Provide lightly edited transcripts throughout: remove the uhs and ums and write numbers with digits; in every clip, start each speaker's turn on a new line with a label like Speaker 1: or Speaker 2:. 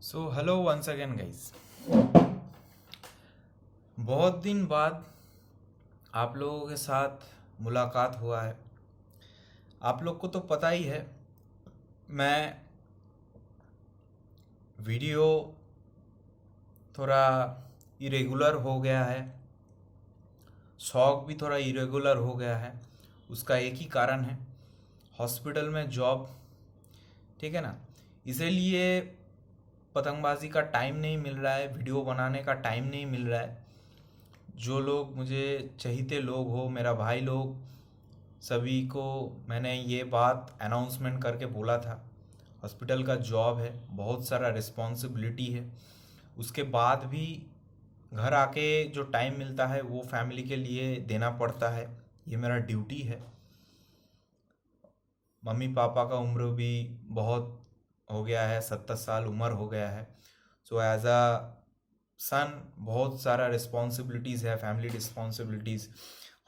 Speaker 1: सो hello once again guys. बहुत दिन बाद आप लोगों के साथ मुलाकात हुआ है। आप लोग को तो पता ही है, मैं वीडियो थोड़ा इरेगुलर हो गया है, शौक भी थोड़ा इरेगुलर हो गया है। उसका एक ही कारण है, हॉस्पिटल में जॉब। ठीक है ना, इसीलिए पतंगबाजी का टाइम नहीं मिल रहा है, वीडियो बनाने का टाइम नहीं मिल रहा है। जो लोग मुझे चहीते लोग हो, मेरा भाई लोग, सभी को मैंने ये बात अनाउंसमेंट करके बोला था। हॉस्पिटल का जॉब है, बहुत सारा रिस्पॉन्सिबिलिटी है। उसके बाद भी घर आके जो टाइम मिलता है वो फैमिली के लिए देना पड़ता है। ये मेरा ड्यूटी है। मम्मी पापा का उम्र भी बहुत हो गया है, 70 साल उम्र हो गया है। सो एज अ सन बहुत सारा रिस्पॉन्सिबिलिटीज़ है, फैमिली रिस्पॉन्सिबिलिटीज़।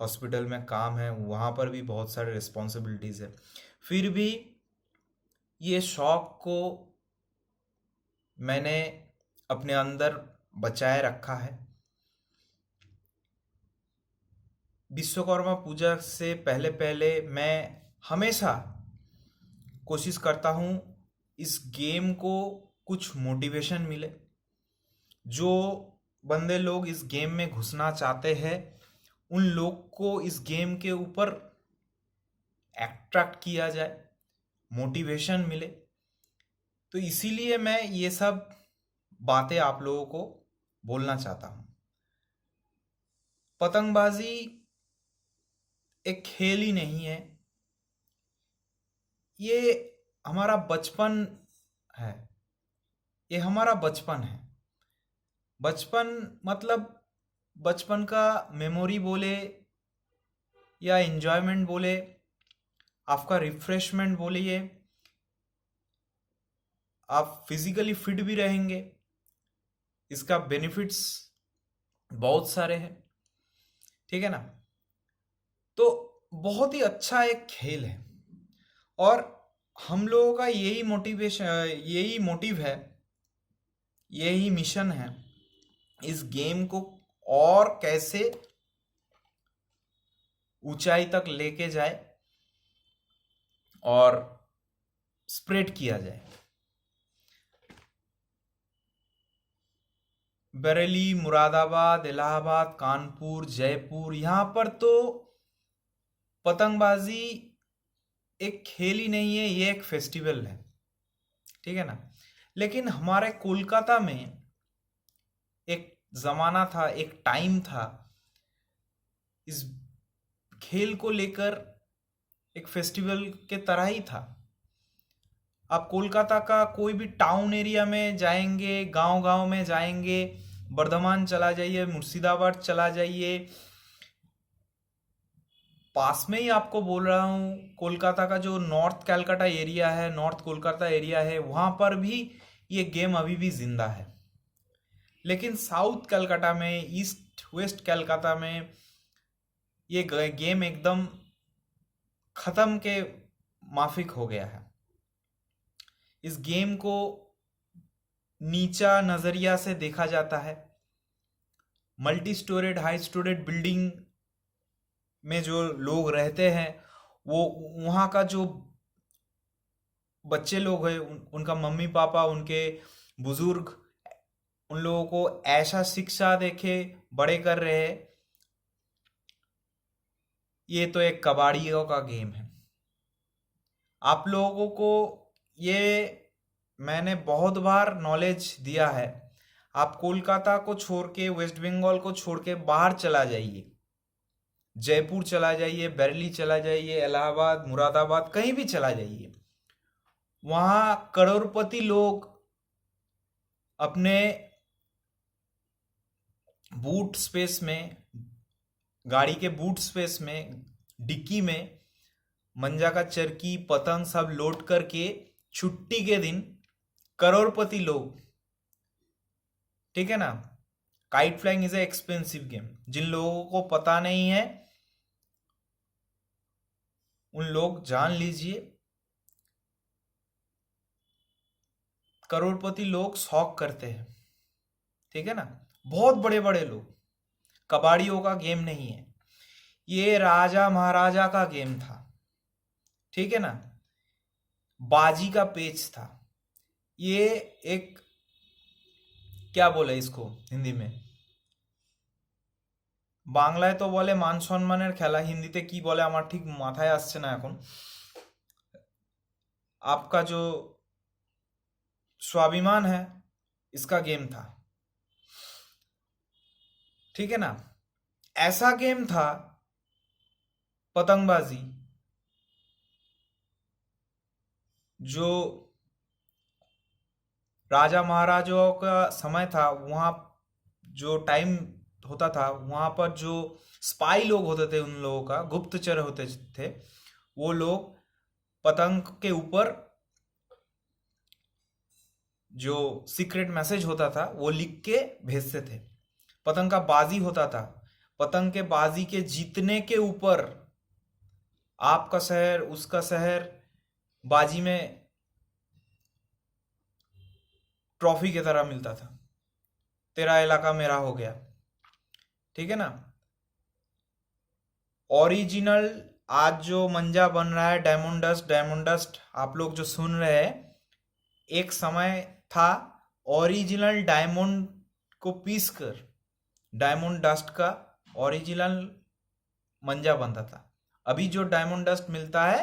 Speaker 1: हॉस्पिटल में काम है, वहाँ पर भी बहुत सारे रिस्पॉन्सिबिलिटीज़ है। फिर भी ये शौक को मैंने अपने अंदर बचाए रखा है। विश्वकर्मा पूजा से पहले पहले मैं हमेशा कोशिश करता हूँ इस गेम को कुछ मोटिवेशन मिले। जो बंदे लोग इस गेम में घुसना चाहते हैं, उन लोग को इस गेम के ऊपर अट्रैक्ट किया जाए, मोटिवेशन मिले। तो इसीलिए मैं ये सब बातें आप लोगों को बोलना चाहता हूँ। पतंगबाजी एक खेल ही नहीं है, ये हमारा बचपन है। ये हमारा बचपन है। बचपन मतलब बचपन का मेमोरी बोले या एंजॉयमेंट बोले, आपका रिफ्रेशमेंट बोलिए, आप फिजिकली फिट भी रहेंगे। इसका बेनिफिट्स बहुत सारे हैं। ठीक है ना। तो बहुत ही अच्छा एक खेल है, और हम लोगों का यही मोटिवेशन, यही मोटिव है, यही मिशन है, इस गेम को और कैसे ऊंचाई तक लेके जाए और स्प्रेड किया जाए। बरेली, मुरादाबाद, इलाहाबाद, कानपुर, जयपुर, यहाँ पर तो पतंगबाजी एक खेल ही नहीं है, ये एक फेस्टिवल है। ठीक है ना। लेकिन हमारे कोलकाता में एक जमाना था, एक टाइम था, इस खेल को लेकर एक फेस्टिवल के तरह ही था। आप कोलकाता का कोई भी टाउन एरिया में जाएंगे, गांव गांव में जाएंगे, बर्धमान चला जाइए, मुर्शिदाबाद चला जाइए, पास में ही आपको बोल रहा हूँ, कोलकाता का जो नॉर्थ कैलकाटा एरिया है, नॉर्थ कोलकाता एरिया है, वहाँ पर भी ये गेम अभी भी जिंदा है। लेकिन साउथ कलकत्ता में, ईस्ट वेस्ट कलकत्ता में ये गेम एकदम खत्म के माफिक हो गया है। इस गेम को नीचा नजरिया से देखा जाता है। Multi storeyed, high storeyed building में जो लोग रहते हैं, वो वहाँ का जो बच्चे लोग हैं, उनका मम्मी पापा, उनके बुजुर्ग, उन लोगों को ऐसा शिक्षा देके बड़े कर रहे हैं। ये तो एक कबाड़ियों का गेम है। आप लोगों को ये मैंने बहुत बार नॉलेज दिया है। आप कोलकाता को छोड़ के, वेस्ट बंगाल को छोड़ के बाहर चला जाइए, जयपुर चला जाइए, बरेली चला जाइए, इलाहाबाद, मुरादाबाद, कहीं भी चला जाइए, वहाँ करोड़पति लोग अपने बूट स्पेस में, गाड़ी के बूट स्पेस में, डिक्की में मंजा का चरखी, पतंग सब लोड करके छुट्टी के दिन, करोड़पति लोग, ठीक है ना। Kite flying is a expensive game. जिन लोगों को पता नहीं है, उन लोग जान लीजिए, करोड़पति लोग शौक करते हैं, ठीक है ना, बहुत बड़े बड़े लोग। कबाड़ियों का गेम नहीं है ये, राजा महाराजा का गेम था, ठीक है ना, बाजी का पेच था ये। एक, क्या बोले इसको हिंदी में, বাংলায় তো বলে মান সম্মানের খেলা, হিন্দিতে কি বলে আমার ঠিক মাথায় আসছে না এখন। आपका जो स्वाभिमान है इसका गेम था, ठीक है ना। ऐसा गेम था पतंगबाजी जो राजा महाराजाओं का समय था, वहाँ जो टाइम होता था वहाँ पर जो स्पाई लोग होते थे, उन लोगों का गुप्तचर होते थे, वो लोग पतंग के ऊपर जो सीक्रेट मैसेज होता था वो लिख के भेजते थे। पतंग का बाजी होता था, पतंग के बाजी के जीतने के ऊपर आपका शहर उसका शहर बाजी में ट्रॉफी की तरह मिलता था, तेरा इलाका मेरा हो गया, ठीक है ना। ओरिजिनल आज जो मंजा बन रहा है डायमंड डस्ट आप लोग जो सुन रहे हैं, एक समय था ओरिजिनल डायमंड को पीस कर डायमंड डस्ट का ओरिजिनल मंजा बनता था। अभी जो डायमंड डस्ट मिलता है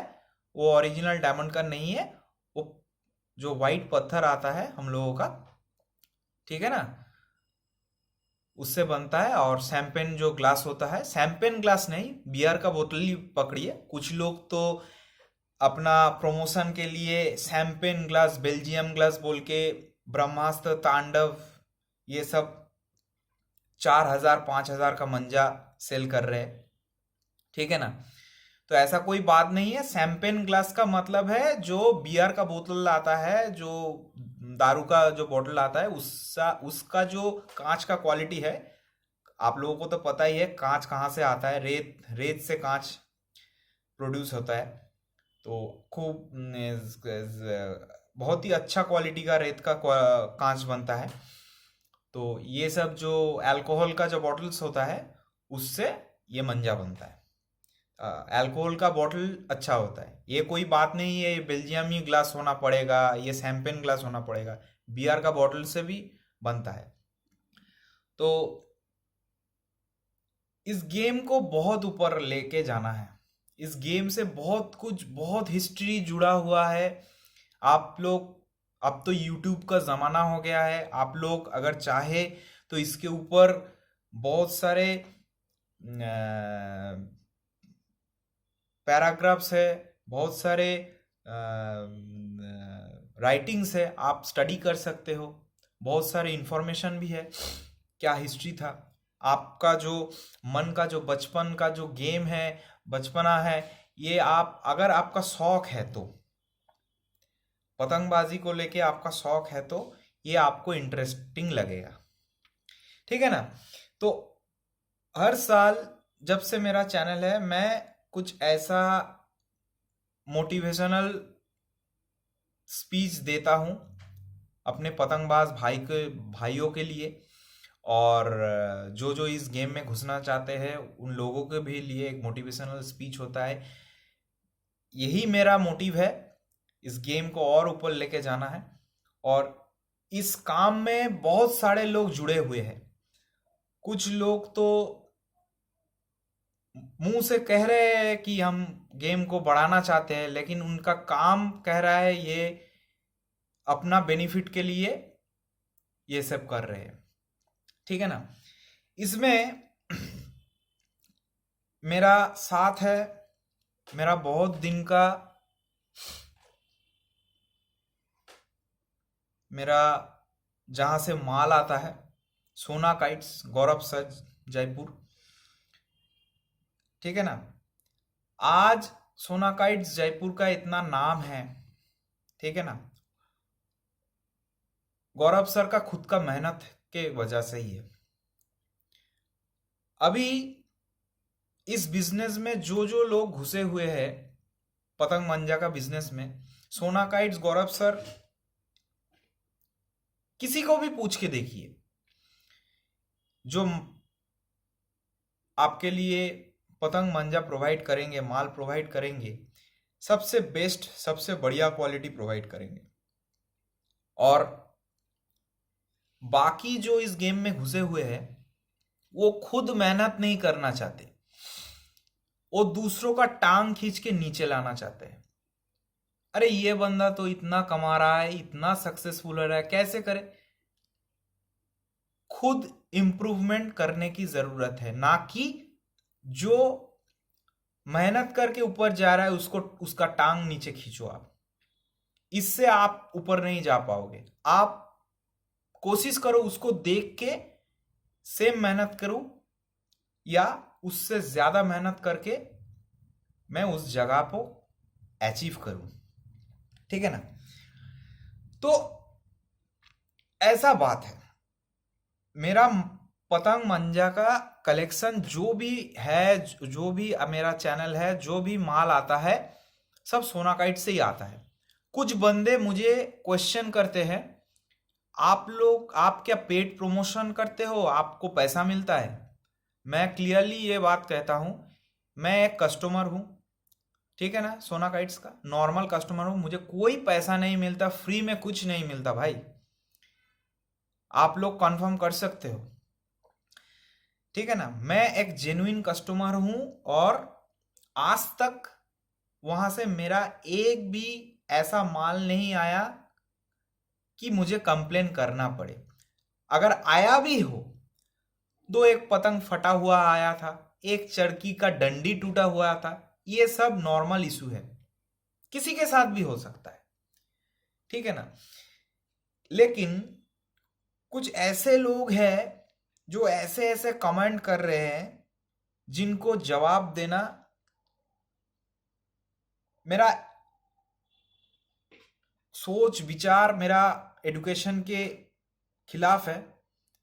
Speaker 1: वो ओरिजिनल डायमंड का नहीं है, वो जो वाइट पत्थर आता है हम लोगों का, ठीक है ना, उससे बनता है। और शैंपेन जो ग्लास होता है, शैंपेन ग्लास नहीं, बियर का बोतल ही पकड़िए। कुछ लोग तो अपना प्रमोशन के लिए शैंपेन ग्लास, बेल्जियम ग्लास बोल के ब्रह्मास्त्र, तांडव, ये सब 4,000 5,000 का मंजा सेल कर रहे हैं, ठीक है ना। तो ऐसा कोई बात नहीं है। शैंपेन ग्लास का मतलब है जो बियर का बोतल आता है, जो दारू का जो बोतल आता है, उसका जो कांच का क्वालिटी है, आप लोगों को तो पता ही है कांच कहाँ से आता है, रेत से कांच प्रोड्यूस होता है। तो खूब बहुत ही अच्छा क्वालिटी का रेत का कांच बनता है। तो ये सब जो अल्कोहल का जो बॉटल्स होता है उससे ये मंजा बनता है। अल्कोहल का बॉटल अच्छा होता है, ये कोई बात नहीं है ये बेल्जियमी ग्लास होना पड़ेगा, ये शैंपेन ग्लास होना पड़ेगा, बियर का बॉटल से भी बनता है। तो इस गेम को बहुत ऊपर लेके जाना है, इस गेम से बहुत कुछ, बहुत हिस्ट्री जुड़ा हुआ है। आप लोग, अब तो यूट्यूब का ज़माना हो गया है, आप लोग अगर चाहे तो इसके ऊपर बहुत सारे पैराग्राफ्स है, बहुत सारे राइटिंग्स है, आप स्टडी कर सकते हो। बहुत सारे इंफॉर्मेशन भी है, क्या हिस्ट्री था। आपका जो मन का जो बचपन का जो गेम है, बचपना है, ये आप अगर आपका शौक है तो, पतंगबाजी को लेके आपका शौक है तो ये आपको इंटरेस्टिंग लगेगा, ठीक है ना। तो हर साल जब से मेरा चैनल है, मैं कुछ ऐसा मोटिवेशनल स्पीच देता हूँ अपने पतंगबाज भाइयों के लिए, और जो जो इस गेम में घुसना चाहते हैं उन लोगों के भी लिए एक मोटिवेशनल स्पीच होता है। यही मेरा मोटिव है, इस गेम को और ऊपर लेके जाना है। और इस काम में बहुत सारे लोग जुड़े हुए हैं। कुछ लोग तो मुंह से कह रहे हैं कि हम गेम को बढ़ाना चाहते हैं, लेकिन उनका काम कह रहा है ये अपना बेनिफिट के लिए ये सब कर रहे हैं, ठीक है ना। इसमें मेरा साथ है, मेरा बहुत दिन का मेरा जहाँ से माल आता है, सोना काइट्स, गौरव सर, जयपुर, ठीक है ना। आज सोना काइट्स जयपुर का इतना नाम है, ठीक है ना, गौरव सर का खुद का मेहनत के वजह से ही है। अभी इस बिजनेस में जो जो लोग घुसे हुए हैं पतंग मंजा का बिजनेस में, सोना काइट्स गौरव सर किसी को भी पूछ के देखिए, जो आपके लिए पतंग मंजा प्रोवाइड करेंगे, माल प्रोवाइड करेंगे, सबसे बेस्ट, सबसे बढ़िया क्वालिटी प्रोवाइड करेंगे। और बाकी जो इस गेम में घुसे हुए हैं वो खुद मेहनत नहीं करना चाहते, वो दूसरों का टांग खींच के नीचे लाना चाहते हैं। अरे ये बंदा तो इतना कमा रहा है, इतना सक्सेसफुल हो रहा है, कैसे करे? खुद इंप्रूवमेंट करने की जरूरत है, ना कि जो मेहनत करके ऊपर जा रहा है उसको, उसका टांग नीचे खींचो आप। इससे आप ऊपर नहीं जा पाओगे। आप कोशिश करो उसको देख के सेम मेहनत करूं, या उससे ज्यादा मेहनत करके मैं उस जगह को अचीव करूं। ठीक है ना? तो ऐसा बात है। मेरा पतंग मंजा का कलेक्शन जो भी है, जो भी मेरा चैनल है, जो भी माल आता है, सब सोनाकाइट से ही आता है। कुछ बंदे मुझे क्वेश्चन करते हैं, आप लोग, आप क्या पेड प्रमोशन करते हो, आपको पैसा मिलता है? मैं क्लियरली ये बात कहता हूँ, मैं एक कस्टमर हूँ, ठीक है ना, सोनाकाइट्स का नॉर्मल कस्टमर हूँ, मुझे कोई पैसा नहीं मिलता, फ्री में कुछ नहीं मिलता भाई। आप लोग कंफर्म कर सकते हो, ठीक है ना? मैं एक जेन्युइन कस्टमर हूं, और आज तक वहां से मेरा एक भी ऐसा माल नहीं आया कि मुझे कंप्लेन करना पड़े। अगर आया भी हो, दो एक पतंग फटा हुआ आया था, एक चरखी का डंडी टूटा हुआ था, ये सब नॉर्मल इशू है, किसी के साथ भी हो सकता है, ठीक है ना? लेकिन कुछ ऐसे लोग हैं जो ऐसे ऐसे कमेंट कर रहे हैं जिनको जवाब देना मेरा सोच विचार, मेरा एडुकेशन के खिलाफ है।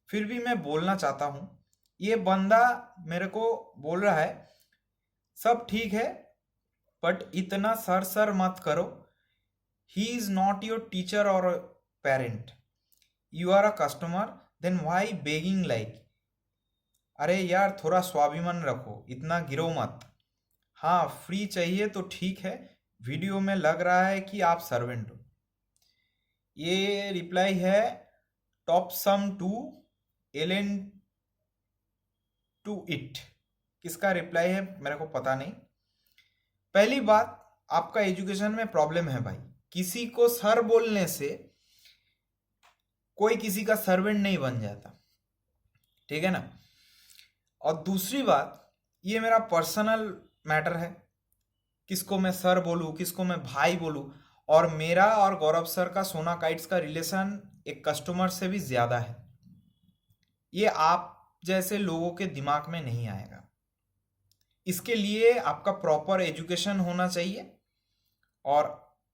Speaker 1: फिर भी मैं बोलना चाहता हूं, ये बंदा मेरे को बोल रहा है सब ठीक है, बट इतना सर सर मत करो, he is not your teacher और parent, you are a customer, then why begging like. अरे यार थोड़ा स्वाभिमान रखो, इतना गिरो मत। हाँ फ्री चाहिए तो ठीक है, वीडियो में लग रहा है कि आप सर्वेंट हो। ये रिप्लाई है top some to Allen to it. किसका रिप्लाई है मेरे को पता नहीं। पहली बात, आपका एजुकेशन में प्रॉब्लम है भाई। किसी को सर बोलने से कोई किसी का सर्वेंट नहीं बन जाता, ठीक है ना? और दूसरी बात, ये मेरा पर्सनल मैटर है, किसको मैं सर बोलूँ, किसको मैं भाई बोलूँ। और मेरा और गौरव सर का सोनाकाइट्स का रिलेशन एक कस्टमर से भी ज़्यादा है। ये आप जैसे लोगों के दिमाग में नहीं आएगा। इसके लिए आपका प्रॉपर एजुकेशन होना चाहिए, और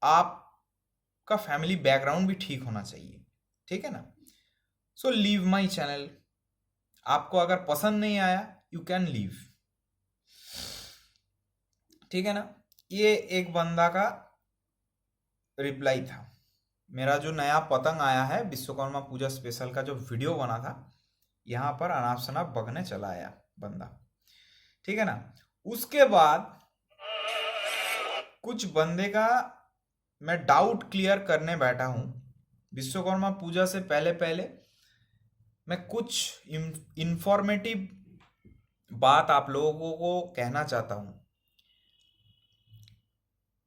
Speaker 1: आपका फैमिली बैकग्राउंड भी ठीक होना चाहिए, ठीक है ना? So leave my channel. आपको अगर पसंद नहीं आया, यू कैन लीव, ठीक है ना? ये एक बंदा का रिप्लाई था। मेरा जो नया पतंग आया है, विश्वकर्मा पूजा स्पेशल का जो वीडियो बना था, यहाँ पर अनाप शनाप बगने चला आया बंदा, ठीक है ना? उसके बाद कुछ बंदे का मैं डाउट क्लियर करने बैठा हूँ। विश्वकर्मा पूजा से पहले पहले मैं कुछ इंफॉर्मेटिव बात आप लोगों को कहना चाहता हूँ।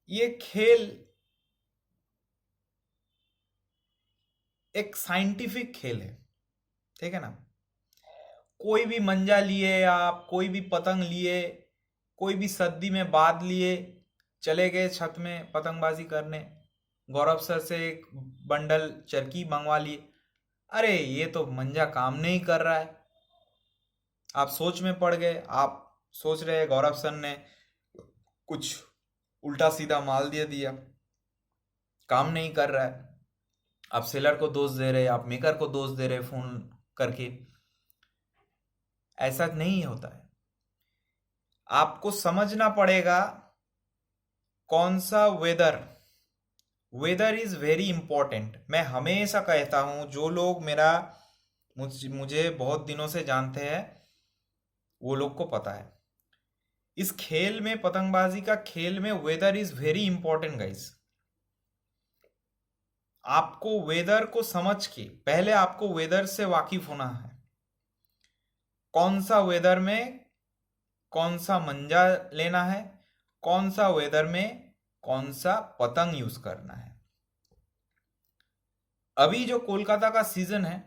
Speaker 1: ये खेल एक साइंटिफिक खेल है, ठीक है ना? कोई भी मंजा लिए, आप कोई भी पतंग लिए, कोई भी सर्दी में बांध लिए, चले गए छत में पतंगबाजी करने, गौरव सर से एक बंडल चरखी मंगवा लिए, अरे ये तो मंजा काम नहीं कर रहा है। आप सोच में पड़ गए, आप सोच रहे गौरव सर ने कुछ उल्टा सीधा माल दे दिया, काम नहीं कर रहा है। आप सेलर को दोष दे रहे, आप मेकर को दोष दे रहे फोन करके। ऐसा नहीं होता है। आपको समझना पड़ेगा कौन सा weather weather is very important. मैं हमेशा कहता हूं, जो लोग मुझे बहुत दिनों से जानते हैं वो लोग को पता है, इस खेल में, पतंगबाजी का खेल में, weather is very important guys. आपको वेदर को समझ के, पहले आपको वेदर से वाकिफ होना है। कौन सा वेदर में कौन सा मंजा लेना है, कौन सा वेदर में कौन सा पतंग यूज करना है। अभी जो कोलकाता का सीजन है,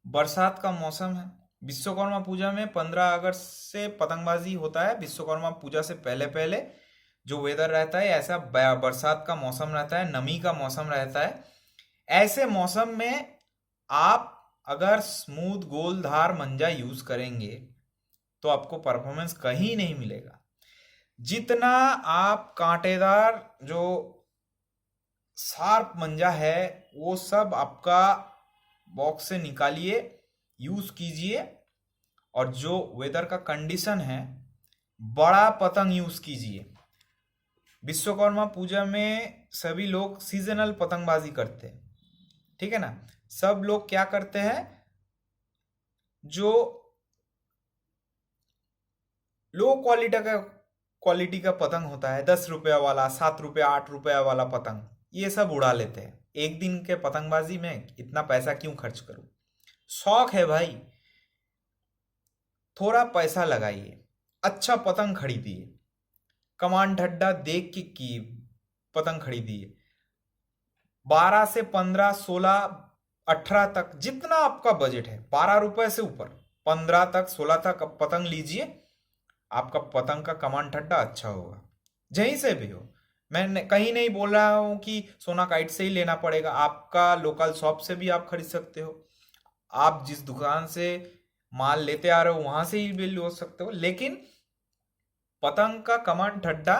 Speaker 1: बरसात का मौसम है, विश्वकर्मा पूजा में 15 अगस्त से पतंगबाजी होता है। विश्वकर्मा पूजा से पहले पहले जो वेदर रहता है, ऐसा बरसात का मौसम रहता है, नमी का मौसम रहता है। ऐसे मौसम में आप अगर स्मूथ गोलधार मंजा यूज करेंगे तो आपको परफॉर्मेंस कहीं नहीं मिलेगा। जितना आप कांटेदार जो शार्प मंजा है वो सब आपका बॉक्स से निकालिए, यूज कीजिए, और जो वेदर का कंडीशन है, बड़ा पतंग यूज कीजिए। विश्वकर्मा पूजा में सभी लोग सीजनल पतंगबाजी करते हैं, ठीक है ना। सब लोग क्या करते हैं, जो लो क्वालिटी का पतंग होता है, 10 रुपया वाला, 7 रुपया, 8 रुपया वाला पतंग, ये सब उड़ा लेते हैं। एक दिन के पतंगबाजी में इतना पैसा क्यों खर्च करूं? शौक है भाई, थोड़ा पैसा लगाइए, अच्छा पतंग खरीदिए, कमान ठड्डा देख के की पतंग खरीदिए। 12 से 15, 16, 18 तक, जितना आपका बजट है, 12 रुपए से ऊपर 15 तक, 16 तक पतंग लीजिए। आपका पतंग का कमान ठड्डा अच्छा होगा, जहीं से भी हो। मैं कहीं नहीं बोल रहा हूं कि सोना काइट से ही लेना पड़ेगा, आपका लोकल शॉप से भी आप खरीद सकते हो। आप जिस दुकान से माल लेते आ रहे हो वहां से ही भी ले सकते हो, लेकिन पतंग का कमान ठड्डा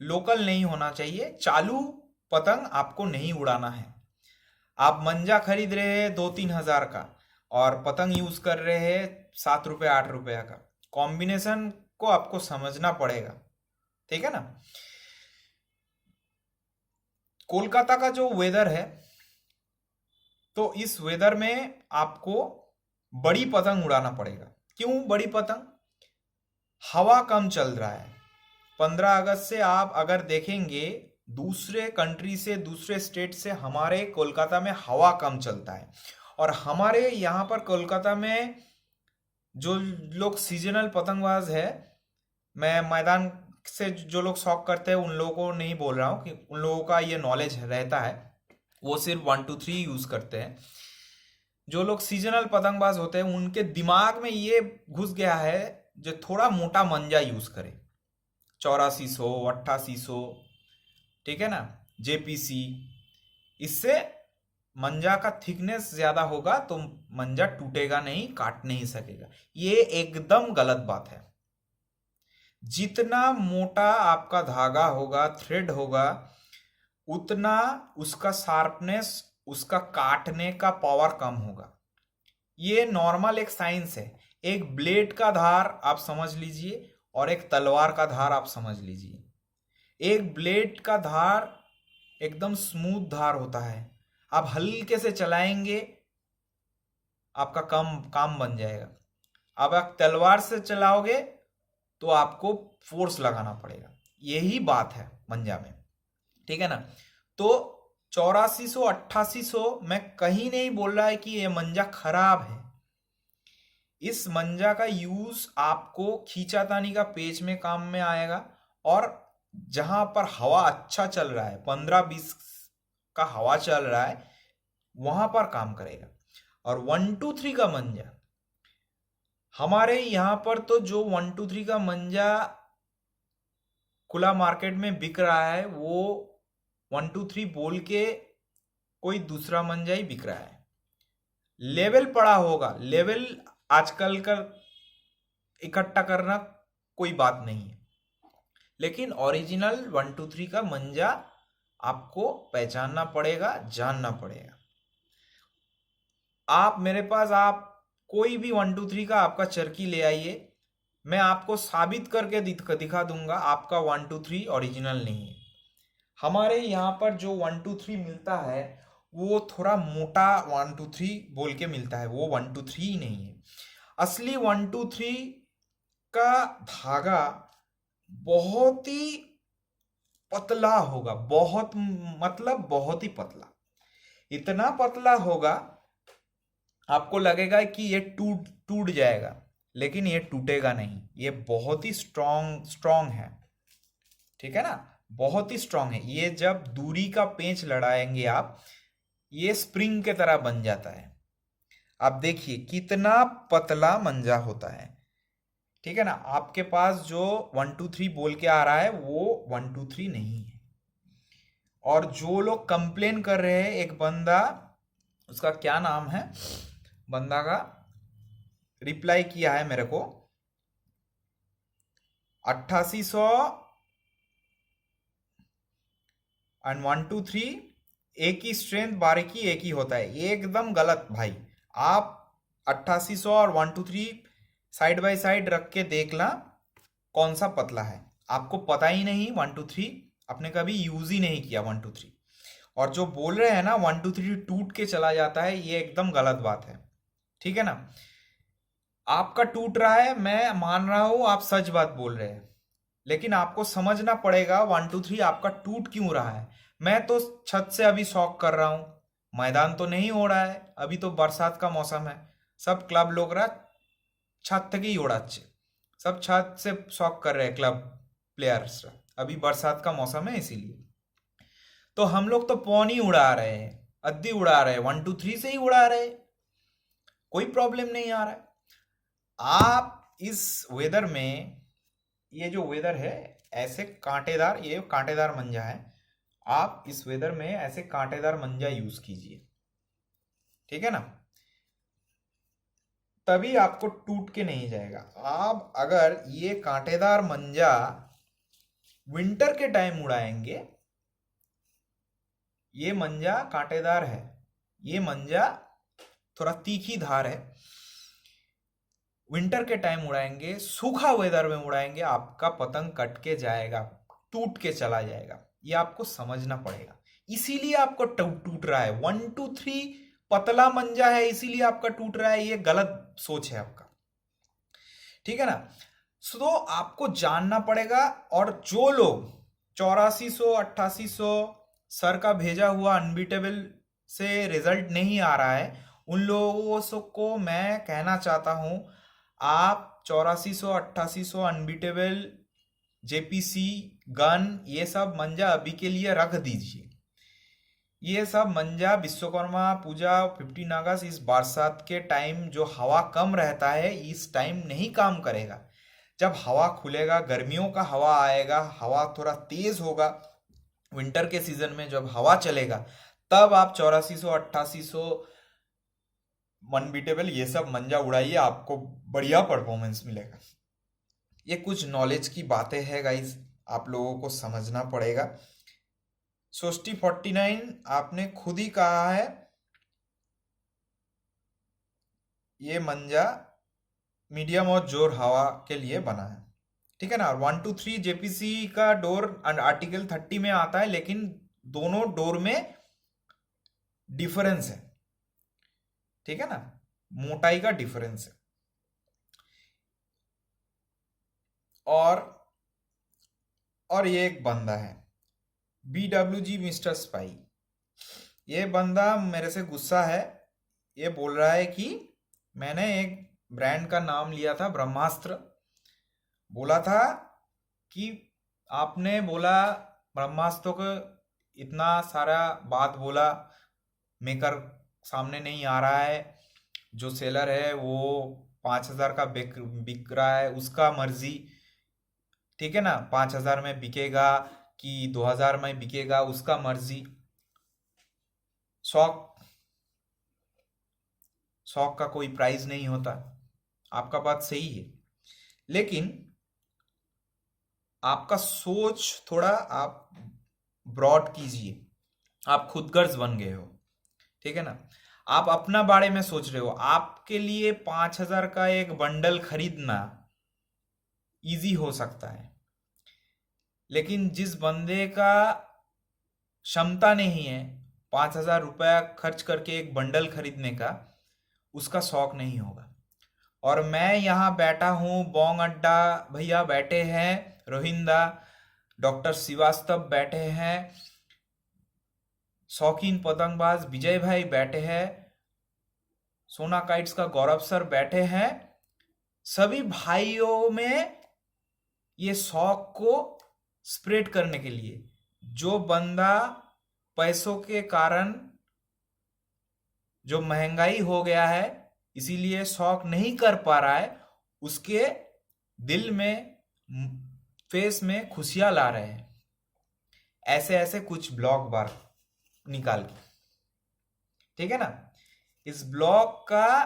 Speaker 1: लोकल नहीं होना चाहिए। चालू पतंग आपको नहीं उड़ाना है। आप मंजा खरीद रहे हैं 2-3 हजार का और पतंग यूज कर रहे हैं 7 रुपये 8 रुपया का, कॉम्बिनेशन को आपको समझना पड़ेगा, ठीक है ना। कोलकाता का जो वेदर है, तो इस वेदर में आपको बड़ी पतंग उड़ाना पड़ेगा। क्यों बड़ी पतंग? हवा कम चल रहा है। 15 अगस्त से आप अगर देखेंगे, दूसरे कंट्री से, दूसरे स्टेट से हमारे कोलकाता में हवा कम चलता है। और हमारे यहाँ पर कोलकाता में जो लोग सीजनल पतंगबाज है, मैं मैदान से जो लोग शौक करते हैं उन लोगों को नहीं बोल रहा हूँ कि उन लोगों का ये नॉलेज रहता है, वो सिर्फ 1 2 3 यूज करते हैं। जो लोग सीजनल पतंगबाज होते हैं उनके दिमाग में ये घुस गया है जो थोड़ा मोटा मंजा यूज करे, 8400, 8800, ठीक है ना, जेपीसी। इससे मंजा का थिकनेस ज्यादा होगा तो मंजा टूटेगा नहीं, काट नहीं सकेगा। ये एकदम गलत बात है। जितना मोटा आपका धागा होगा, थ्रेड होगा, उतना उसका शार्पनेस, उसका काटने का पावर कम होगा। ये नॉर्मल एक साइंस है। एक ब्लेड का धार आप समझ लीजिए और एक तलवार का धार आप समझ लीजिए। एक ब्लेड का धार एकदम स्मूथ धार होता है, आप हल्के से चलाएंगे आपका काम बन जाएगा। अब आप तलवार से चलाओगे तो आपको फोर्स लगाना पड़ेगा। यही बात है मंजा में, ठीक है ना। तो 8400, 8800 मैं कहीं नहीं बोल रहा है कि ये मंजा खराब है। इस मंजा का यूज आपको खींचातानी का पेच में काम में आएगा, और जहां पर हवा अच्छा चल रहा है, 15-20 का हवा चल रहा है, वहां पर काम करेगा। और 1 2 3 का मंजा, हमारे यहां पर तो जो 1 2 3 का मंजा खुला मार्केट में बिक रहा है, वो 1 2 3 बोल के कोई दूसरा मंजा ही बिक रहा है। लेवल पड़ा होगा, लेवल आजकल का इकट्ठा करना कोई बात नहीं है, लेकिन ओरिजिनल 1 2 3 का मंजा आपको पहचानना पड़ेगा, जानना पड़ेगा। आप मेरे पास, आप कोई भी 1 2 3 का आपका चरखी ले आइए, मैं आपको साबित करके दिखा दूंगा आपका 1 2 3 ओरिजिनल नहीं है। हमारे यहाँ पर जो 1 2 3 मिलता है वो थोड़ा मोटा 1 2 3 बोल के मिलता है, वो 1 2 3 ही नहीं है। असली 1 2 3 का धागा बहुत ही पतला होगा, बहुत मतलब बहुत ही पतला, इतना पतला होगा आपको लगेगा कि ये टूट टूट जाएगा, लेकिन ये टूटेगा नहीं। ये बहुत ही स्ट्रॉन्ग स्ट्रॉन्ग है, ठीक है ना, बहुत ही स्ट्रॉन्ग है। ये जब दूरी का पेंच लड़ाएंगे आप, ये स्प्रिंग के तरह बन जाता है। आप देखिए कितना पतला मंजा होता है, ठीक है ना। आपके पास जो 1 2 3 बोल के आ रहा है वो 1 2 3 नहीं है। और जो लोग कंप्लेन कर रहे हैं, एक बंदा, उसका क्या नाम है, बंदा का रिप्लाई किया है मेरे को, 8800 एंड 1 2 3 एक ही स्ट्रेंथ, बारीकी एक ही होता है। ये एकदम गलत भाई। आप 8800 और 1 2 3 साइड बाय साइड रख के देख ला कौन सा पतला है। आपको पता ही नहीं 1 2 3, आपने कभी यूज ही नहीं किया 1 2 3। और जो बोल रहे हैं ना 1 2 3 टूट के चला जाता है, ये एकदम गलत बात है, ठीक है ना। आपका टूट रहा है, मैं मान रहा हूं आप सच बात बोल रहे हैं, लेकिन आपको समझना पड़ेगा 1 2 3 आपका टूट क्यों रहा है। मैं तो छत से अभी शॉक कर रहा हूँ, मैदान तो नहीं हो रहा है, अभी तो बरसात का मौसम है। सब क्लब लोग रहा छत থেকে उड़ाচ্ছে, सब छत से शॉक कर रहे हैं क्लब प्लेयर्स। अभी बरसात का मौसम है इसीलिए। तो हम लोग तो पौनी उड़ा रहे हैं, अद्दी उड़ा रहे हैं, 1 2 3 से ही उड़ा रहे हैं, कोई प्रॉब्लम नहीं आ रहा है। आप इस वेदर में, ये जो वेदर है ऐसे कांटेदार, ये कांटेदार मंजा है, आप इस वेदर में ऐसे कांटेदार मंजा यूज कीजिए, ठीक है ना, तभी आपको टूट के नहीं जाएगा। आप अगर ये कांटेदार मंजा विंटर के टाइम उड़ाएंगे, ये मंजा कांटेदार है, ये मंजा थोड़ा तीखी धार है, विंटर के टाइम उड़ाएंगे, सूखा वेदर में उड़ाएंगे, आपका पतंग कट के जाएगा, टूट के चला जाएगा। ये आपको समझना पड़ेगा, इसीलिए आपको टूट रहा है। 1 2 3 पतला मंजा है इसीलिए आपका टूट रहा है, ये गलत सोच है आपका, ठीक है ना। तो आपको जानना पड़ेगा। और जो लोग 8400 8800 सर का भेजा हुआ अनबीटेबल से रिजल्ट नहीं आ रहा है, उन लोगों को मैं कहना चाहता हूं, आप 8400 8800 अनबीटेबल जेपीसी गन ये सब मंजा अभी के लिए रख दीजिए। ये सब मंजा विश्वकर्मा पूजा 15 अगस्त इस बरसात के टाइम जो हवा कम रहता है, इस टाइम नहीं काम करेगा। जब हवा खुलेगा, गर्मियों का हवा आएगा, हवा थोड़ा तेज होगा, विंटर के सीजन में जब हवा चलेगा, तब आप 8400 8800 अनबीटेबल ये सब मंजा उड़ाइए, आपको बढ़िया परफॉर्मेंस मिलेगा। ये कुछ नॉलेज की बातें हैं गाइस, आप लोगों को समझना पड़ेगा। सोस्टी 49 आपने खुद ही कहा है, ये मंजा मीडियम और जोर हवा के लिए बना है, ठीक है ना। 1 2 3 जेपीसी का डोर आर्टिकल 30 में आता है, लेकिन दोनों डोर में डिफरेंस है, ठीक है ना, मोटाई का डिफरेंस है। और ये एक बंदा है BWG मिस्टर स्पाई, ये बंदा मेरे से गुस्सा है। ये बोल रहा है कि मैंने एक ब्रांड का नाम लिया था ब्रह्मास्त्र, बोला था कि आपने बोला ब्रह्मास्त्र को इतना सारा बात बोला, मेकर सामने नहीं आ रहा है, जो सेलर है वो 5000 का बिक रहा है, उसका मर्जी, ठीक है ना, 5000 में बिकेगा कि 2000 में बिकेगा, उसका मर्जी। शौक शौक का कोई प्राइस नहीं होता, आपका बात सही है, लेकिन आपका सोच थोड़ा आप ब्रॉड कीजिए। आप खुदगर्ज बन गए हो, ठीक है ना, आप अपना बारे में सोच रहे हो। आपके लिए 5000 का एक बंडल खरीदना इजी हो सकता है, लेकिन जिस बंदे का क्षमता नहीं है 5,000 रुपया खर्च करके एक बंडल खरीदने का, उसका शौक नहीं होगा। और मैं यहाँ बैठा हूँ, बोंग अड्डा भैया बैठे हैं, रोहिंदा, डॉक्टर श्रीवास्तव बैठे हैं, शौकीन पतंगबाज विजय भाई बैठे हैं, सोना काइट्स का गौरव सर बैठे हैं। सभी भाइयों में ये शौक को स्प्रेड करने के लिए, जो बंदा पैसों के कारण, जो महंगाई हो गया है इसीलिए शौक नहीं कर पा रहा है, उसके दिल में, फेस में खुशियां ला रहे हैं ऐसे ऐसे कुछ ब्लॉग बार निकाल के। ठीक है ना। इस ब्लॉग का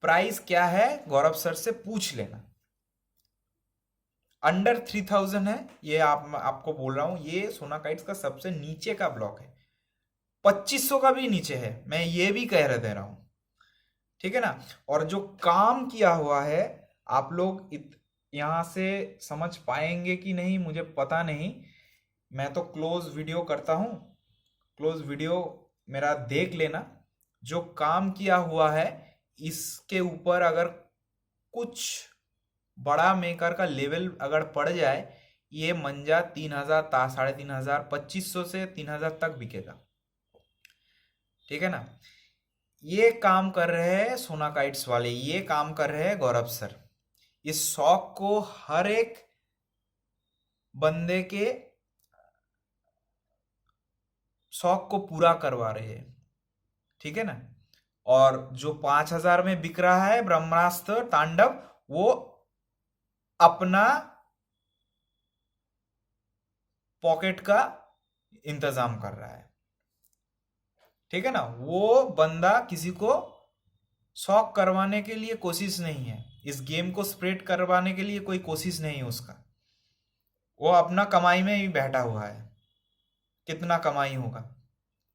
Speaker 1: प्राइस क्या है गौरव सर से पूछ लेना। अंडर 3,000 है ये, आपको बोल रहा हूं, ये सोना काइट्स का सबसे नीचे का ब्लॉक है। 2,500 का भी नीचे है, मैं ये भी कह दे रहा हूं। ठीक है ना। और जो काम किया हुआ है, आप लोग यहां से समझ पाएंगे कि नहीं मुझे पता नहीं। मैं तो क्लोज वीडियो करता हूं, क्लोज वीडियो मेरा देख लेना। जो काम किया हुआ है इसके ऊपर अगर कुछ बड़ा मेकर का लेवल अगर पड़ जाए, ये मंजा 3,000, 3,500, 2,500 से 3,000 तक बिकेगा। ठीक है ना। ये काम कर रहे हैं सोना काइट्स वाले, ये काम कर रहे हैं गौरव सर। इस शौक को हर एक बंदे के शौक को पूरा करवा रहे हैं। ठीक है ना। और जो 5,000 में बिक रहा है ब्रह्मास्त्र तांडव, वो अपना पॉकेट का इंतजाम कर रहा है। ठीक है ना। वो बंदा किसी को शौक करवाने के लिए कोशिश नहीं है, इस गेम को स्प्रेड करवाने के लिए कोई कोशिश नहीं है उसका। वो अपना कमाई में ही बैठा हुआ है। कितना कमाई होगा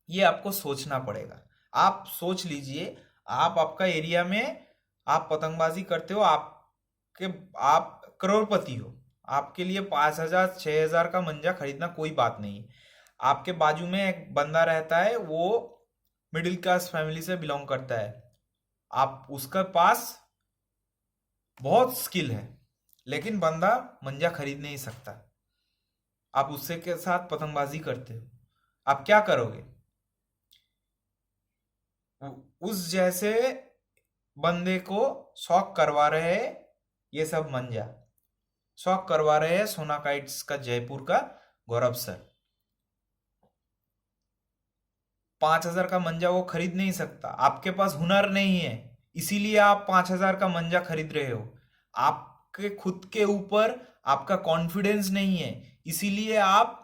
Speaker 1: ये आपको सोचना पड़ेगा। आप सोच लीजिए, आपका एरिया में आप पतंगबाजी करते हो, आप करोड़पति हो, आपके लिए 5,000 6,000 का मंजा खरीदना कोई बात नहीं। आपके बाजू में एक बंदा रहता है, वो मिडिल क्लास फैमिली से बिलोंग करता है, आप उसके पास बहुत स्किल है, लेकिन बंदा मंजा खरीद नहीं सकता। आप उससे के साथ पतंगबाजी करते हो, आप क्या करोगे? उस जैसे बंदे को शौक करवा रहे हैं ये सब मंजा, शौक करवा रहे हैं सोना काइट्स का जयपुर का गौरव सर। 5,000 का मंजा वो खरीद नहीं सकता, आपके पास हुनर नहीं है, इसीलिए आप 5,000 का मंजा खरीद रहे हो। आपके खुद के ऊपर आपका कॉन्फिडेंस नहीं है, इसीलिए आप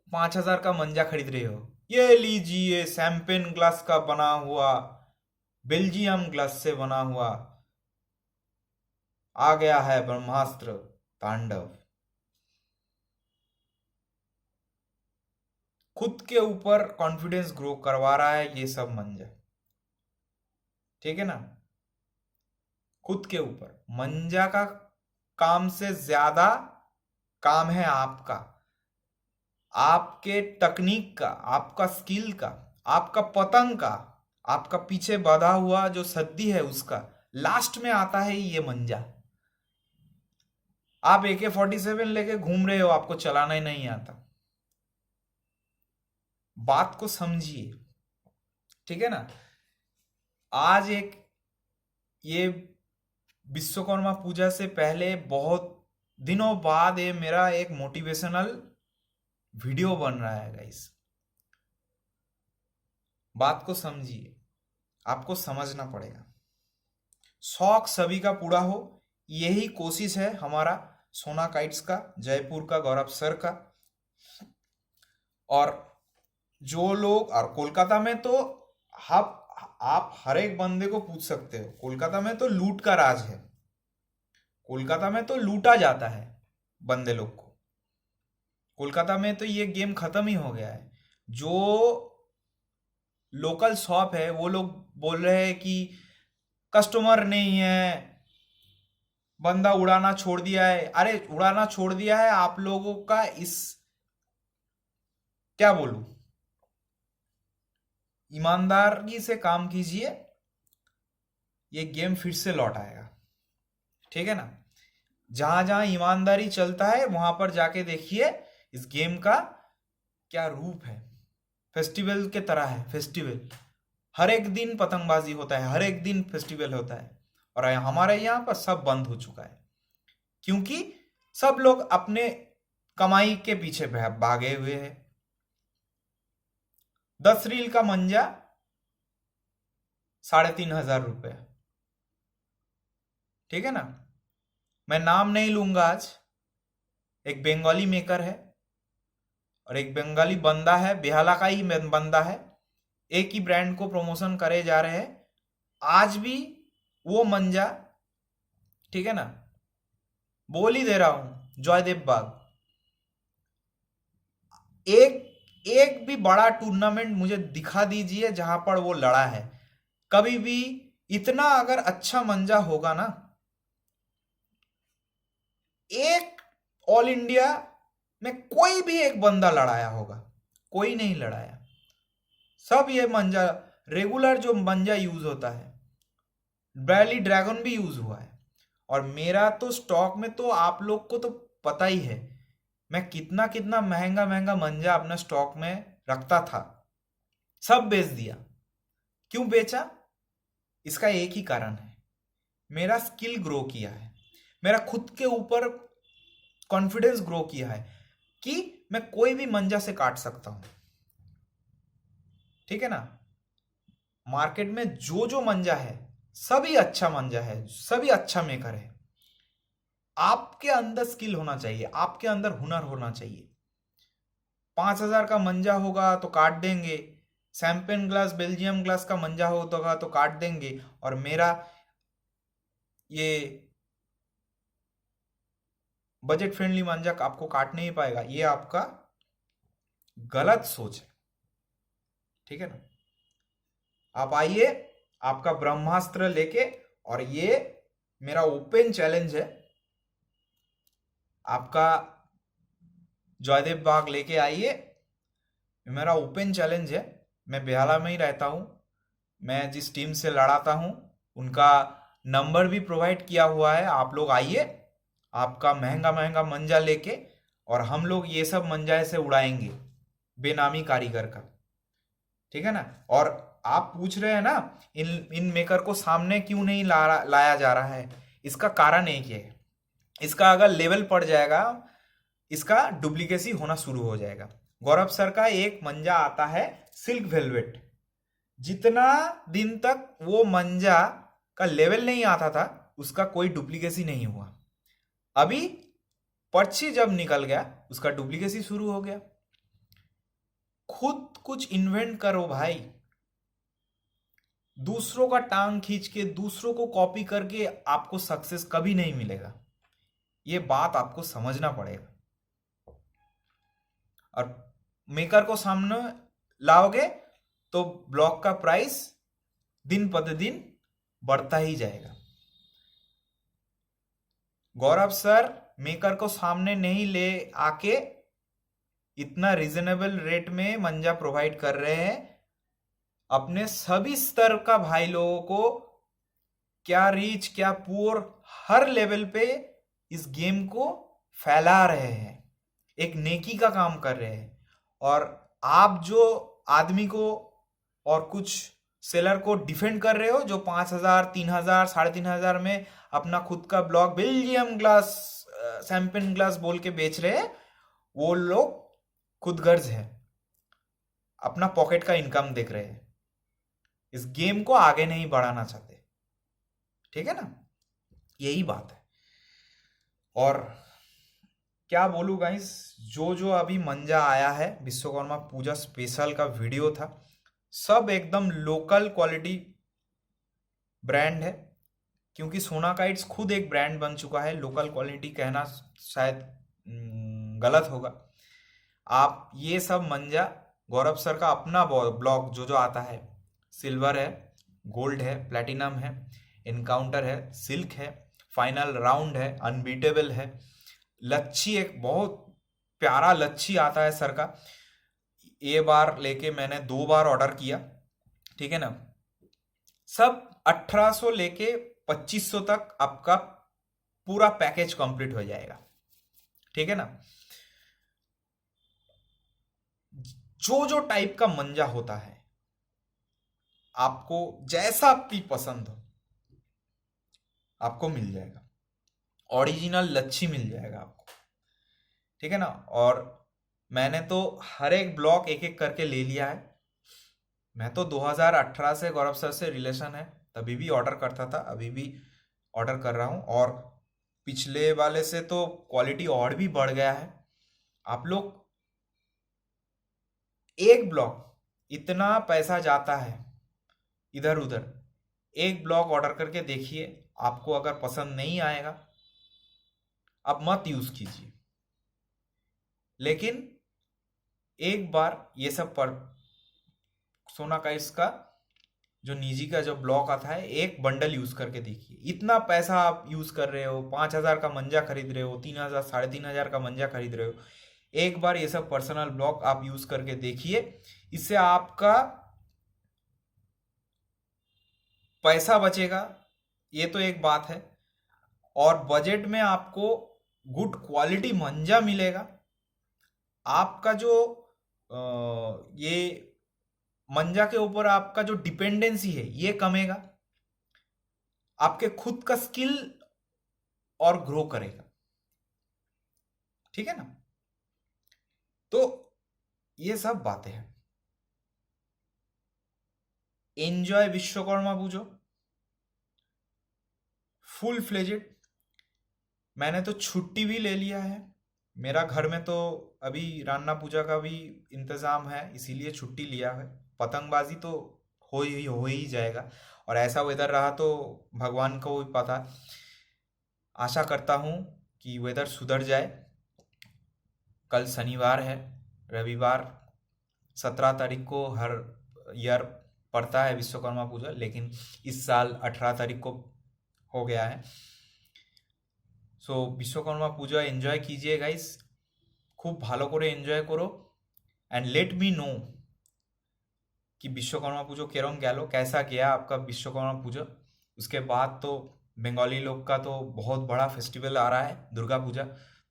Speaker 1: 5,000 का मंजा खरीद रहे हो। ये लीजिए शैंपेन ग्लास का बना हुआ, बेल्जियम ग्लास से बना हुआ आ गया है ब्रह्मास्त्र तांडव। खुद के ऊपर कॉन्फिडेंस ग्रो करवा रहा है ये सब मंजा। ठीक है ना। खुद के ऊपर मंजा का काम से ज्यादा काम है आपका, आपके तकनीक का, आपका स्किल का, आपका पतंग का, आपका पीछे बंधा हुआ जो सद्दी है उसका, लास्ट में आता है ये मंजा। आप AK-47 लेके घूम रहे हो, आपको चलाना ही नहीं आता। बात को समझिए। ठीक है ना। आज ये विश्वकर्मा पूजा से पहले बहुत दिनों बाद ये मेरा एक मोटिवेशनल वीडियो बन रहा है गाइस। बात को समझिए, आपको समझना पड़ेगा। शौक सभी का पूरा हो, यही कोशिश है हमारा सोना काइट्स का, जयपुर का गौरव सर का। और जो लोग, और कोलकाता में तो आप हर एक बंदे को पूछ सकते हो, कोलकाता में तो लूट का राज है, कोलकाता में तो लूटा जाता है बंदे लोग को। कोलकाता में तो ये गेम खत्म ही हो गया है। जो लोकल शॉप है वो लोग बोल रहे हैं कि कस्टमर नहीं है, बंदा उड़ाना छोड़ दिया है। अरे उड़ाना छोड़ दिया है आप लोगों का, इस क्या बोलूं, ईमानदारी से काम कीजिए, ये गेम फिर से लौट आएगा। ठीक है ना? जहां जहां ईमानदारी चलता है वहां पर जाके देखिए इस गेम का क्या रूप है। फेस्टिवल के तरह है। फेस्टिवल, हर एक दिन पतंगबाजी होता है, हर एक दिन फेस्टिवल होता है। और हमारे यहाँ पर सब बंद हो चुका है, क्योंकि सब लोग अपने कमाई के पीछे भागे हुए हैं। 10 रील का मंजा 3,500 रुपये। ठीक है ना? मैं नाम नहीं लूंगा आज। एक बंगाली मेकर है और एक बंगाली बंदा है, बेहाला का ही बंदा है, एक ही ब्रांड को प्रमोशन करे जा रहे हैं। आज भी वो मंजा, ठीक है ना, बोल ही दे रहा हूं, जयदेव बाग। एक भी बड़ा टूर्नामेंट मुझे दिखा दीजिए जहां पर वो लड़ा है कभी भी। इतना अगर अच्छा मंजा होगा ना, एक ऑल इंडिया में कोई भी एक बंदा लड़ाया होगा? कोई नहीं लड़ाया। सब ये मंजा, रेगुलर जो मंजा यूज होता है, ब्रैली ड्रैगन भी यूज हुआ है। और मेरा तो स्टॉक में, तो आप लोग को तो पता ही है मैं कितना कितना महंगा महंगा मंजा अपने स्टॉक में रखता था, सब बेच दिया। क्यों बेचा? इसका एक ही कारण है, मेरा स्किल ग्रो किया है, मेरा खुद के ऊपर कॉन्फिडेंस ग्रो किया है कि मैं कोई भी मंजा से काट सकता हूं। ठीक है ना? मार्केट में जो जो मंजा है सभी अच्छा मंजा है, सभी अच्छा मेकर है। आपके अंदर स्किल होना चाहिए, आपके अंदर हुनर होना चाहिए। 5,000 का मंजा होगा तो काट देंगे, शैंपेन ग्लास, बेल्जियम ग्लास का मंजा होगा तो काट देंगे, और मेरा ये बजट फ्रेंडली मंजा आपको काट नहीं पाएगा। ये आपका गलत सोच है। ठीक है ना? आप आइए आपका ब्रह्मास्त्र लेके, और ये मेरा ओपन चैलेंज है, आपका जयदेव बाग लेके आइए। मेरा ओपन चैलेंज है। मैं बेहाला में ही रहता हूँ, मैं जिस टीम से लड़ाता हूँ उनका नंबर भी प्रोवाइड किया हुआ है। आप लोग आइए आपका महंगा महंगा मंजा लेके, और हम लोग ये सब मंजा ऐसे उड़ाएंगे बेनामी कारीगर का। ठीक है ना? और आप पूछ रहे हैं ना इन मेकर को सामने क्यों नहीं लाया जा रहा है? इसका कारण एक ही है, इसका अगर लेवल पड़ जाएगा इसका डुप्लीकेसी होना शुरू हो जाएगा। गौरव सर का एक मंजा आता है सिल्क वेलवेट, जितना दिन तक वो मंजा का लेवल नहीं आता था उसका कोई डुप्लीकेसी नहीं हुआ। अभी पर्ची जब निकल गया उसका डुप्लीकेसी शुरू हो गया। खुद कुछ इन्वेंट करो भाई। दूसरों का टांग खींच के, दूसरों को कॉपी करके आपको सक्सेस कभी नहीं मिलेगा। ये बात आपको समझना पड़ेगा। और मेकर को सामने लाओगे तो ब्लॉक का प्राइस दिन प्रतिदिन बढ़ता ही जाएगा। गौरव सर मेकर को सामने नहीं ले आके इतना रीजनेबल रेट में मंजा प्रोवाइड कर रहे हैं। अपने सभी स्तर का भाई लोगों को, क्या रिच क्या पुअर, हर लेवल पे इस गेम को फैला रहे हैं, एक नेकी का काम कर रहे हैं। और आप जो आदमी को और कुछ सेलर को डिफेंड कर रहे हो जो 5,000, 3,000, 3,500 में अपना खुद का block Belgium glass, champagne glass बोल के बेच रहे हैं, वो लोग खुदगर्ज है, अपना पॉकेट का इनकम देख रहे हैं, इस गेम को आगे नहीं बढ़ाना चाहते। ठीक है ना? यही बात है। और क्या बोलूं गाइस, जो जो अभी मंजा आया है विश्वकर्मा पूजा स्पेशल का वीडियो था, सब एकदम लोकल क्वालिटी ब्रांड है। क्योंकि सोनाकाइट्स खुद एक ब्रांड बन चुका है, लोकल क्वालिटी कहना शायद गलत होगा। आप ये सब मंजा, गौरव सर का अपना ब्लॉक जो जो आता है, सिल्वर है, गोल्ड है, प्लेटिनम है, एनकाउंटर है, सिल्क है, फाइनल राउंड है, अनबीटेबल है, लच्छी, एक बहुत प्यारा लच्छी आता है सर का। ये बार लेके मैंने 2 बार ऑर्डर किया, ठीक है ना। सब 1800 लेके 2500 तक आपका पूरा पैकेज कंप्लीट हो जाएगा, ठीक है ना। जो जो टाइप का मंजा होता है, आपको जैसा भी पसंद हो आपको मिल जाएगा। ओरिजिनल लच्छी मिल जाएगा आपको, ठीक है ना। और मैंने तो हर एक ब्लॉक एक एक करके ले लिया है। मैं तो 2018 से गौरव सर से रिलेशन है, तभी भी ऑर्डर करता था, अभी भी ऑर्डर कर रहा हूँ। और पिछले वाले से तो क्वालिटी और भी बढ़ गया है। आप लोग एक ब्लॉक इतना पैसा जाता है इधर उधर, एक ब्लॉक ऑर्डर करके देखिए, आपको अगर पसंद नहीं आएगा आप मत यूज कीजिए। लेकिन एक बार ये सब पर सोना का इसका जो निजी का जो ब्लॉक आता है, एक बंडल यूज करके देखिए। इतना पैसा आप यूज कर रहे हो, 5,000 का मंजा खरीद रहे हो, 3,000 3,500 का मंजा खरीद रहे हो, एक बार ये सब पर्सनल ब्लॉक आप यूज करके देखिए। इससे आपका पैसा बचेगा, ये तो एक बात है, और बजट में आपको गुड क्वालिटी मंजा मिलेगा। आपका जो ये मंजा के ऊपर आपका जो डिपेंडेंसी है ये कमेगा, आपके खुद का स्किल और ग्रो करेगा, ठीक है ना। तो ये सब बातें हैं। एंजॉय विश्वकर्मा पूजो फुल फ्लेजेड। मैंने तो छुट्टी भी ले लिया है। मेरा घर में तो अभी रान्ना पूजा का भी इंतजाम है, इसीलिए छुट्टी लिया है। पतंगबाजी तो हो ही जाएगा, और ऐसा वेदर रहा तो भगवान को भी पता। आशा करता हूँ कि वेदर सुधर जाए। कल शनिवार है, रविवार 17 तारीख को हर ईयर पड़ता है विश्वकर्मा पूजा, लेकिन इस साल 18 तारीख को हो गया है। सो विश्वकर्मा पूजा एंजॉय कीजिए गाइस, खूब ভালো করে এনজয় করো। एंड लेट मी नो कि विश्वकर्मा पूजा केरम गया, कैसा गया आपका विश्वकर्मा पूजा। उसके बाद तो बंगाली लोग का तो बहुत बड़ा फेस्टिवल आ रहा है, दुर्गा पूजा।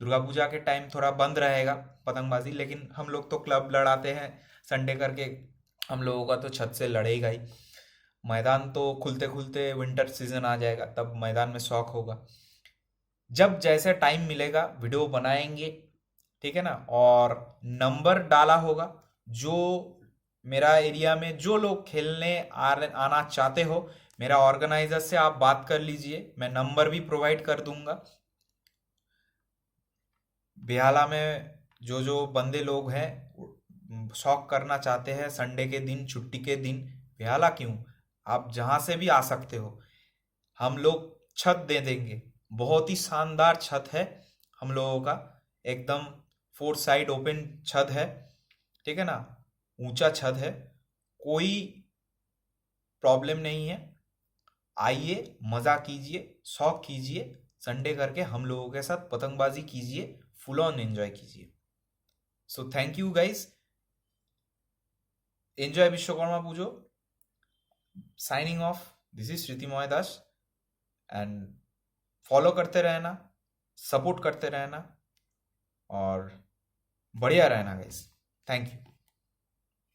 Speaker 1: दुर्गा पूजा के टाइम थोड़ा बंद रहेगा पतंगबाजी, लेकिन हम लोग तो क्लब लड़ाते हैं संडे करके, हम लोगों का तो छत से लड़ेगा ही। मैदान तो खुलते खुलते विंटर सीजन आ जाएगा, तब मैदान में शौक होगा। जब जैसे टाइम मिलेगा वीडियो बनाएंगे, ठीक है ना। और नंबर डाला होगा, जो मेरा एरिया में जो लोग खेलने आना चाहते हो, मेरा ऑर्गेनाइजर से आप बात कर लीजिए, मैं नंबर भी प्रोवाइड कर दूंगा। बेहाला में जो जो बंदे लोग हैं शौक करना चाहते हैं संडे के दिन, छुट्टी के दिन, बेहाला क्यों, आप जहां से भी आ सकते हो। हम लोग छत दे देंगे, बहुत ही शानदार छत है हम लोगों का, एकदम 4 साइड ओपन छत है, ठीक है ना। ऊंचा छत है, कोई प्रॉब्लम नहीं है। आइए, मजा कीजिए, शौक कीजिए, संडे करके हम लोगों के साथ पतंगबाजी कीजिए, फुल ऑन एंजॉय कीजिए। So thank you guys, enjoy Vishwakarma Pujo. Signing off, this is Shrutimoy Das. And follow करते रहना, सपोर्ट करते रहना, और बढ़िया रहना गाइस। Thank you.